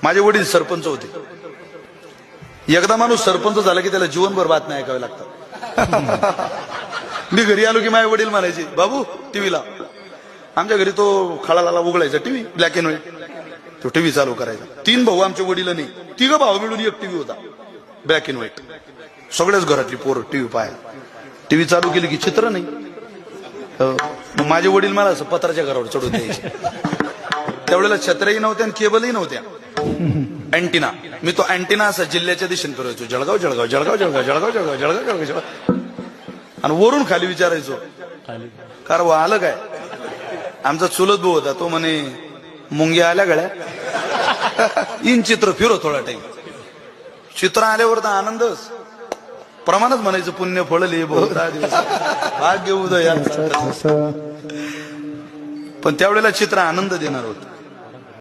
माझे वडील सरपंच होते. एकदा माणूस सरपंच झाला की त्याला जीवनभर बातम्या ऐकाव्या लागतात. मी घरी आलो की माझे वडील म्हणायचे, बाबू टीव्ही लाव. आमच्या घरी तो खळाला उघडायचा टीव्ही, ब्लॅक अँड व्हाईट. तो टीव्ही चालू करायचा. 3 भाऊ आमच्या वडील नाही, 3 भाऊ मिळून एक टीव्ही होता, ब्लॅक अँड व्हाईट. सगळ्याच घरातली पोरं टीव्ही पाहायला. टीव्ही चालू केली की चित्र नाही. माझे वडील मला असं पत्राच्या घरावर चढून द्यायचे. त्यावेळेला छत्र्याही नव्हत्या आणि केबलही नव्हत्या. अँटिना, मी तो अँटिना असा जिल्ह्याच्या दिशेने फिरायचो, जळगाव जळगाव जळगाव जळगाव जळगाव जळगाव जळगाव जळगाव जळगाव, आणि वरून खाली विचारायचो, कार वा आलं काय. आमचा चुलत भाऊ होता, तो म्हणे मुंग्या आल्या गळ्या. इन चित्र फिरो थोडा टाइम. चित्र आल्यावर तर आनंदच प्रमाणच म्हणायचं, पुण्य फळले बहुधा दिवस भाग्य उदय. पण त्यावेळेला चित्र आनंद देणार होतं.